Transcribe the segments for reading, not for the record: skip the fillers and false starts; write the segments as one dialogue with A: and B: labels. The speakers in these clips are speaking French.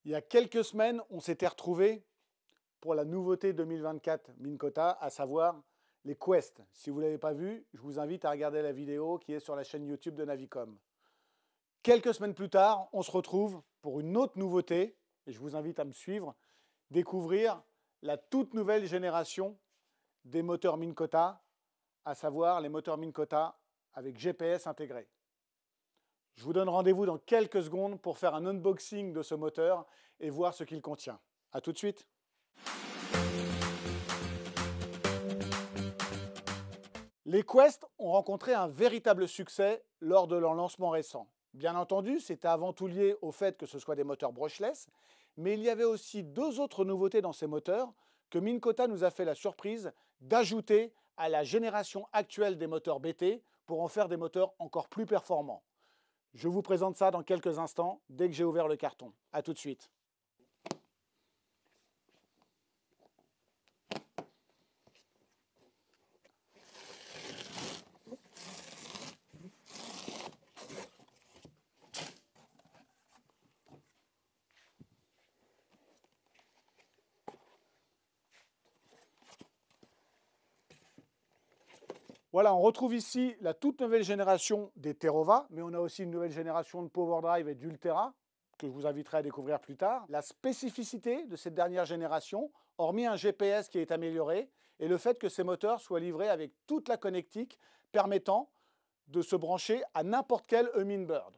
A: Il y a quelques semaines, on s'était retrouvés pour la nouveauté 2024 Minn Kota, à savoir les Quest. Si vous ne l'avez pas vu, je vous invite à regarder la vidéo qui est sur la chaîne YouTube de Navicom. Quelques semaines plus tard, on se retrouve pour une autre nouveauté, et je vous invite à me suivre, découvrir la toute nouvelle génération des moteurs Minn Kota, à savoir les moteurs Minn Kota avec GPS intégré. Je vous donne rendez-vous dans quelques secondes pour faire un unboxing de ce moteur et voir ce qu'il contient. A tout de suite. Les Quest ont rencontré un véritable succès lors de leur lancement récent. Bien entendu, c'était avant tout lié au fait que ce soit des moteurs brushless, mais il y avait aussi deux autres nouveautés dans ces moteurs que Minn Kota nous a fait la surprise d'ajouter à la génération actuelle des moteurs BT pour en faire des moteurs encore plus performants. Je vous présente ça dans quelques instants, dès que j'ai ouvert le carton. A tout de suite. Voilà, on retrouve ici la toute nouvelle génération des Terrova, mais on a aussi une nouvelle génération de PowerDrive et d'Ultera, que je vous inviterai à découvrir plus tard. La spécificité de cette dernière génération, hormis un GPS qui est amélioré, est le fait que ces moteurs soient livrés avec toute la connectique permettant de se brancher à n'importe quel Humminbird.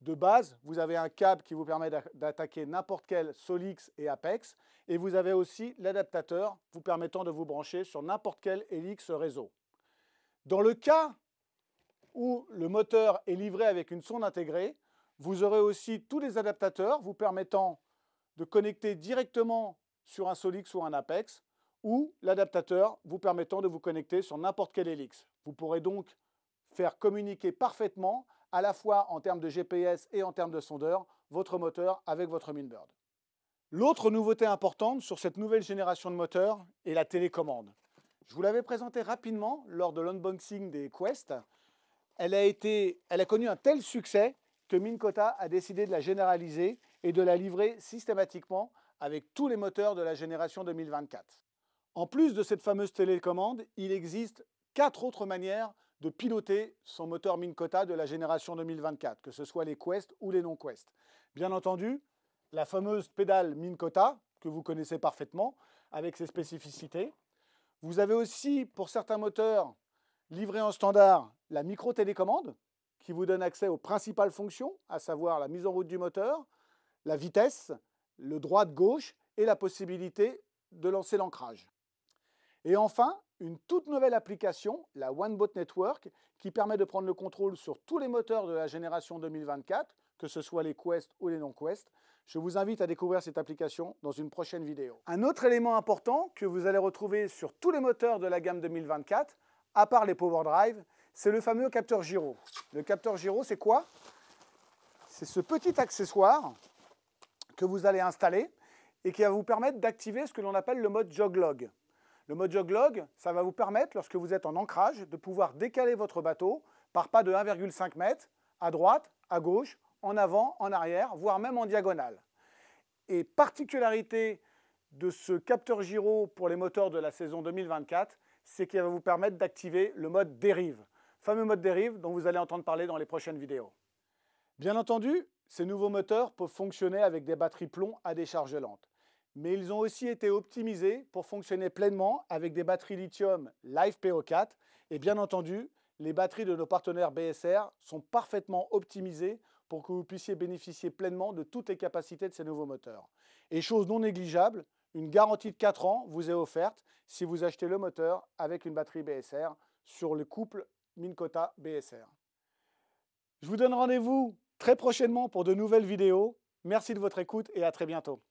A: De base, vous avez un câble qui vous permet d'attaquer n'importe quel Solix et Apex, et vous avez aussi l'adaptateur vous permettant de vous brancher sur n'importe quel Helix réseau. Dans le cas où le moteur est livré avec une sonde intégrée, vous aurez aussi tous les adaptateurs vous permettant de connecter directement sur un Solix ou un Apex, ou l'adaptateur vous permettant de vous connecter sur n'importe quel Helix. Vous pourrez donc faire communiquer parfaitement, à la fois en termes de GPS et en termes de sondeur, votre moteur avec votre Humminbird. L'autre nouveauté importante sur cette nouvelle génération de moteurs est la télécommande. Je vous l'avais présenté rapidement lors de l'unboxing des Quest. Elle a connu un tel succès que Minn Kota a décidé de la généraliser et de la livrer systématiquement avec tous les moteurs de la génération 2024. En plus de cette fameuse télécommande, il existe 4 autres manières de piloter son moteur Minn Kota de la génération 2024, que ce soit les Quest ou les non-Quest. Bien entendu, la fameuse pédale Minn Kota, que vous connaissez parfaitement, avec ses spécificités. Vous avez aussi, pour certains moteurs livrés en standard, la micro-télécommande, qui vous donne accès aux principales fonctions, à savoir la mise en route du moteur, la vitesse, le droite-gauche et la possibilité de lancer l'ancrage. Et enfin, une toute nouvelle application, la OneBot Network, qui permet de prendre le contrôle sur tous les moteurs de la génération 2024, que ce soit les Quest ou les non-Quest. Je vous invite à découvrir cette application dans une prochaine vidéo. Un autre élément important que vous allez retrouver sur tous les moteurs de la gamme 2024, à part les PowerDrive, c'est le fameux capteur gyro. Le capteur gyro, c'est quoi? C'est ce petit accessoire que vous allez installer et qui va vous permettre d'activer ce que l'on appelle le mode Joglog. Le mode Joglog, ça va vous permettre, lorsque vous êtes en ancrage, de pouvoir décaler votre bateau par pas de 1,5 m, à droite, à gauche, en avant, en arrière, voire même en diagonale. Et particularité de ce capteur gyro pour les moteurs de la saison 2024, c'est qu'il va vous permettre d'activer le mode dérive. Fameux mode dérive dont vous allez entendre parler dans les prochaines vidéos. Bien entendu, ces nouveaux moteurs peuvent fonctionner avec des batteries plomb à décharge lente. Mais ils ont aussi été optimisés pour fonctionner pleinement avec des batteries lithium LiFePO4. Et bien entendu, les batteries de nos partenaires BSR sont parfaitement optimisées pour que vous puissiez bénéficier pleinement de toutes les capacités de ces nouveaux moteurs. Et chose non négligeable, une garantie de 4 ans vous est offerte si vous achetez le moteur avec une batterie BSR sur le couple Minn Kota BSR. Je vous donne rendez-vous très prochainement pour de nouvelles vidéos. Merci de votre écoute et à très bientôt.